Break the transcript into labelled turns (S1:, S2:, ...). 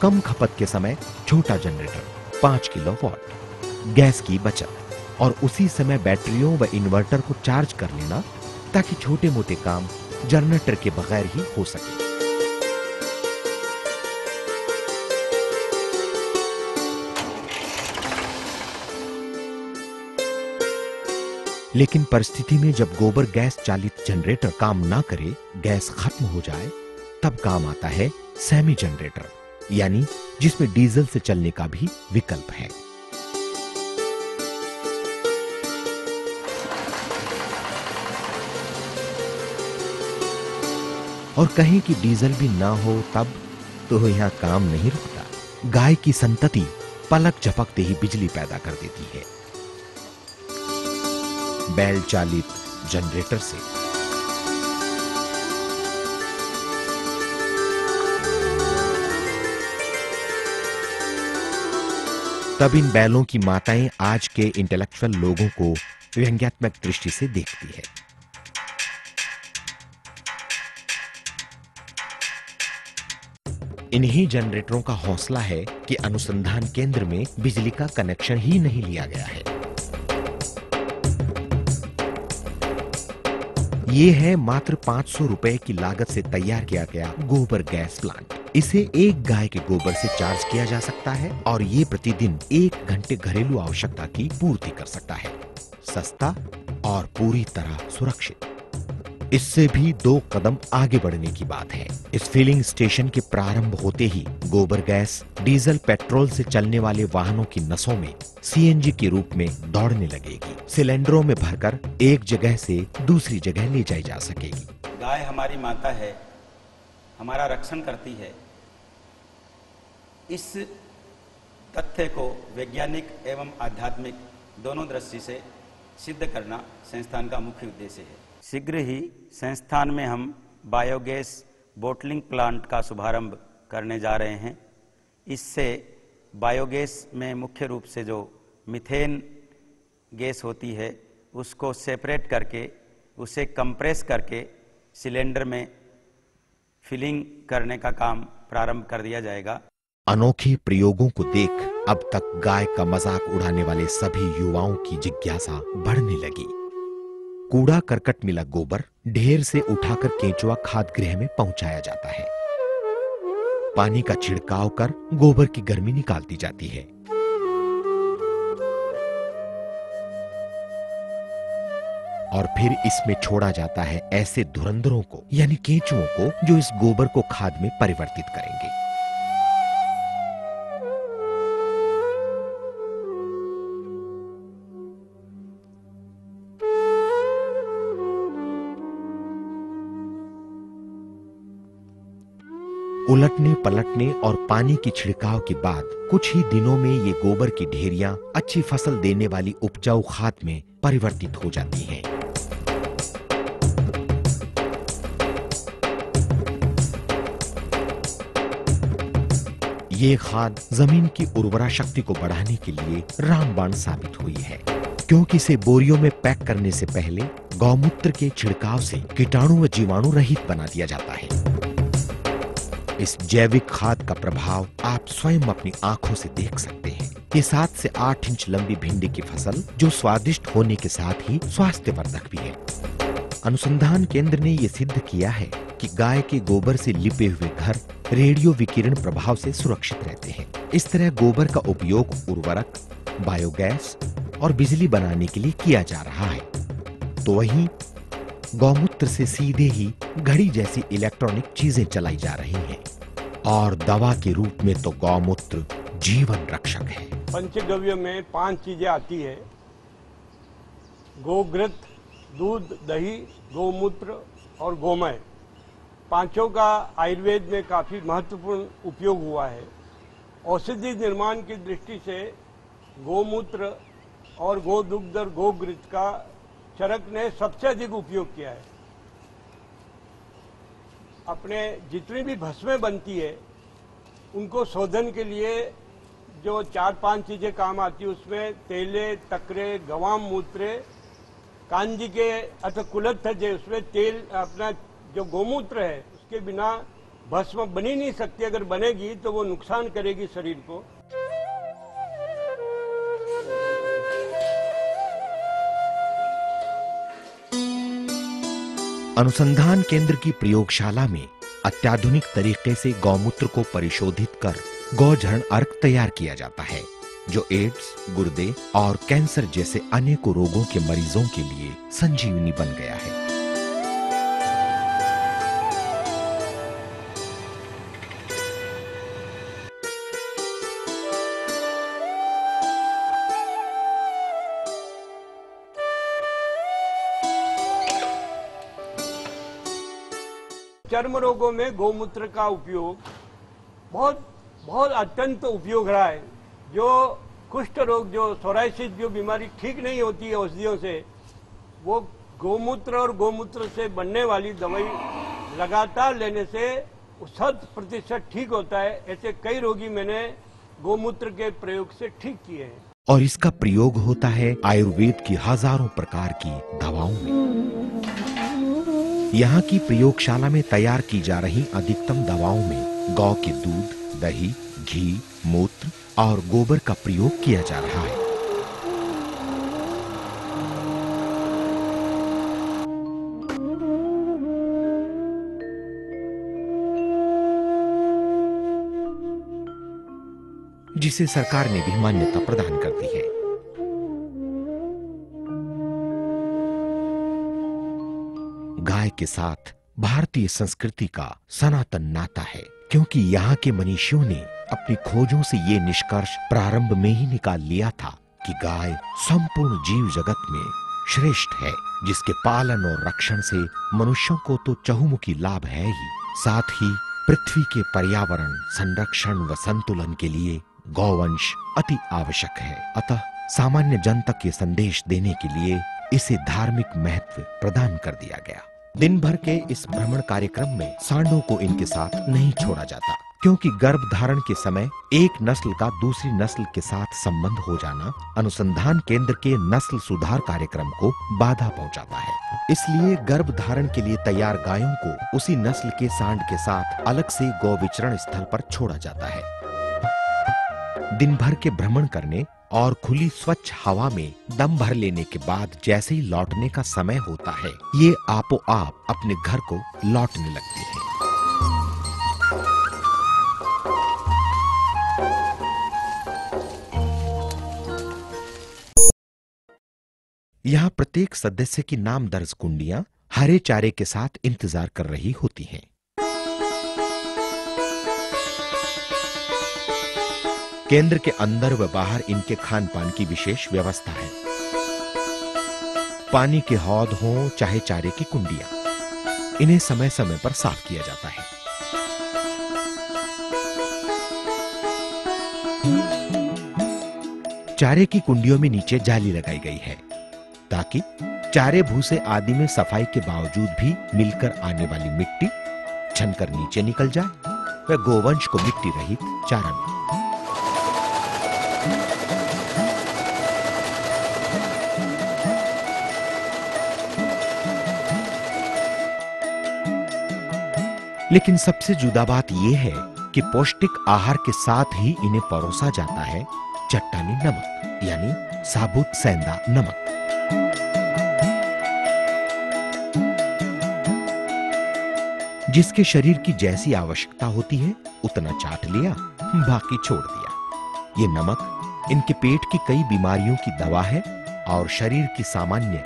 S1: कम खपत के समय छोटा जनरेटर 5 किलोवाट, गैस की बचत और उसी समय बैटरियों व इन्वर्टर को चार्ज कर लेना ताकि छोटे मोटे काम जनरेटर के बगैर ही हो सके। लेकिन परिस्थिति में जब गोबर गैस चालित जनरेटर काम ना करे, गैस खत्म हो जाए, तब काम आता है सेमी जनरेटर, यानी जिसमें डीजल से चलने का भी विकल्प है। और कहीं कि डीजल भी ना हो तब तो यहां काम नहीं रुकता। गाय की संतति पलक झपकते ही बिजली पैदा कर देती है बैल चालित जनरेटर से। तब इन बैलों की माताएं आज के इंटेलेक्चुअल लोगों को व्यंग्यात्मक दृष्टि से देखती है। इन्हीं जनरेटरों का हौसला है कि अनुसंधान केंद्र में बिजली का कनेक्शन ही नहीं लिया गया है। ये है मात्र 500 रुपए की लागत से तैयार किया गया गोबर गैस प्लांट। इसे एक गाय के गोबर से चार्ज किया जा सकता है और ये प्रतिदिन 1 घंटे घरेलू आवश्यकता की पूर्ति कर सकता है। सस्ता और पूरी तरह सुरक्षित। इससे भी 2 कदम आगे बढ़ने की बात है। इस फिलिंग स्टेशन के प्रारंभ होते ही गोबर गैस डीजल पेट्रोल से चलने वाले वाहनों की नसों में सीएनजी के रूप में दौड़ने लगेगी। सिलेंडरों में भरकर एक जगह से दूसरी जगह ले जाई जा सकेगी।
S2: गाय हमारी माता है, हमारा रक्षण करती है। इस तथ्य को वैज्ञानिक एवं आध्यात्मिक दोनों दृष्टि से सिद्ध करना संस्थान का मुख्य उद्देश्य है। शीघ्र ही संस्थान में हम बायोगैस बोटलिंग प्लांट का शुभारंभ करने जा रहे हैं। इससे बायोगैस में मुख्य रूप से जो मीथेन गैस होती है उसको सेपरेट करके उसे कंप्रेस करके सिलेंडर में फिलिंग करने का काम प्रारंभ कर दिया जाएगा।
S1: अनोखे प्रयोगों को देख अब तक गाय का मजाक उड़ाने वाले सभी युवाओं की जिज्ञासा बढ़ने लगी। कूड़ा करकट मिला गोबर ढेर से उठाकर केंचुआ खाद गृह में पहुंचाया जाता है। पानी का छिड़काव कर गोबर की गर्मी निकालती जाती है। और फिर इसमें छोड़ा जाता है ऐसे धुरंधरों को, यानी केंचुओं को, जो इस गोबर को खाद में परिवर्तित करेंगे। उलटने पलटने और पानी की छिड़काव के बाद कुछ ही दिनों में ये गोबर की ढेरियां अच्छी फसल देने वाली उपजाऊ खाद में परिवर्तित हो जाती हैं। ये खाद जमीन की उर्वरा शक्ति को बढ़ाने के लिए रामबाण साबित हुई है, क्योंकि इसे बोरियों में पैक करने से पहले गौमूत्र के छिड़काव से कीटाणु व जीवाणु रहित बना दिया जाता है। इस जैविक खाद का प्रभाव आप स्वयं अपनी आंखों से देख सकते हैं। ये 7 से 8 इंच लंबी भिंडी की फसल जो स्वादिष्ट होने के साथ ही स्वास्थ्यवर्धक भी है। अनुसंधान केंद्र ने यह सिद्ध किया है कि गाय के गोबर से लिपे हुए घर रेडियो विकिरण प्रभाव से सुरक्षित रहते हैं। इस तरह गोबर का उपयोग उर्वरक, बायोगैस और बिजली बनाने के लिए किया जा रहा है। तो वहीं गौमूत्र से सीधे ही घड़ी जैसी इलेक्ट्रॉनिक चीजें चलाई जा रही हैं और दवा के रूप में तो गौमूत्र जीवन रक्षक है।
S3: पंचगव्य में 5 चीजें आती है: गोघृत, दूध, दही, गौमूत्र और गोमय। पांचों का आयुर्वेद में काफी महत्वपूर्ण उपयोग हुआ है। औषधि निर्माण की दृष्टि से गोमूत्र और गोदुग्ध और गोघृत का चरक ने सबसे अधिक उपयोग किया है। अपने जितनी भी भस्में बनती है उनको शोधन के लिए जो 4-5 चीजें काम आती है, उसमें तेले, तकरे, गवाम मूत्रे, कांजी के अथ कुलत्थ, जो उसमें तेल अपना जो गोमूत्र है उसके बिना भस्म बन ही नहीं सकती, अगर बनेगी तो वो नुकसान करेगी शरीर को।
S1: अनुसंधान केंद्र की प्रयोगशाला में अत्याधुनिक तरीके से गौमूत्र को परिशोधित कर गौझरण अर्क तैयार किया जाता है, जो एड्स, गुर्दे और कैंसर जैसे अनेकों रोगों के मरीजों के लिए संजीवनी बन गया है।
S3: चर्म रोगों में गौमूत्र का उपयोग बहुत बहुत अत्यंत उपयोग रहा है। जो कुष्ठ रोग, जो सोराइसिस, जो बीमारी ठीक नहीं होती है औषधियों से, वो गौमूत्र और गौमूत्र से बनने वाली दवाई लगातार लेने से 100% ठीक होता है। ऐसे कई रोगी मैंने गौमूत्र के प्रयोग से ठीक किए हैं।
S1: और इसका प्रयोग होता है आयुर्वेद की हजारों प्रकार की दवाओं में। यहाँ की प्रयोगशाला में तैयार की जा रही अधिकतम दवाओं में गौ के दूध, दही, घी, मूत्र और गोबर का प्रयोग किया जा रहा है। जिसे सरकार ने भी मान्यता प्रदान कर दी है। गाय के साथ भारतीय संस्कृति का सनातन नाता है, क्योंकि यहाँ के मनीषियों ने अपनी खोजों से ये निष्कर्ष प्रारंभ में ही निकाल लिया था कि गाय संपूर्ण जीव जगत में श्रेष्ठ है, जिसके पालन और रक्षण से मनुष्यों को तो चहुमुखी लाभ है ही, साथ ही पृथ्वी के पर्यावरण संरक्षण व संतुलन के लिए गौवंश अति आवश्यक है। अतः सामान्य जनता के संदेश देने के लिए इसे धार्मिक महत्व प्रदान कर दिया गया। दिन भर के इस भ्रमण कार्यक्रम में सांडों को इनके साथ नहीं छोड़ा जाता, क्योंकि गर्भ धारण के समय एक नस्ल का दूसरी नस्ल के साथ संबंध हो जाना अनुसंधान केंद्र के नस्ल सुधार कार्यक्रम को बाधा पहुंचाता है। इसलिए गर्भ धारण के लिए तैयार गायों को उसी नस्ल के सांड के साथ अलग से गौ विचरण स्थल पर छोड़ा जाता है। दिन भर के भ्रमण करने और खुली स्वच्छ हवा में दम भर लेने के बाद जैसे ही लौटने का समय होता है, ये आपो आप अपने घर को लौटने लगते हैं। यहाँ प्रत्येक सदस्य की नाम दर्ज कुंडियां हरे चारे के साथ इंतजार कर रही होती हैं। केंद्र के अंदर व बाहर इनके खान पान की विशेष व्यवस्था है। पानी के हौद हों चाहे चारे की कुंडियां, इन्हें समय समय पर साफ किया जाता है। चारे की कुंडियों में नीचे जाली लगाई गई है, ताकि चारे भूसे आदि में सफाई के बावजूद भी मिलकर आने वाली मिट्टी छनकर नीचे निकल जाए व गोवंश को मिट्टी रहित चारा मिले। लेकिन सबसे जुदा बात यह है कि पौष्टिक आहार के साथ ही इन्हें परोसा जाता है चट्टानी नमक, यानी साबुत सेंधा नमक। जिसके शरीर की जैसी आवश्यकता होती है उतना चाट लिया, बाकी छोड़ दिया। ये नमक इनके पेट की कई बीमारियों की दवा है और शरीर की सामान्य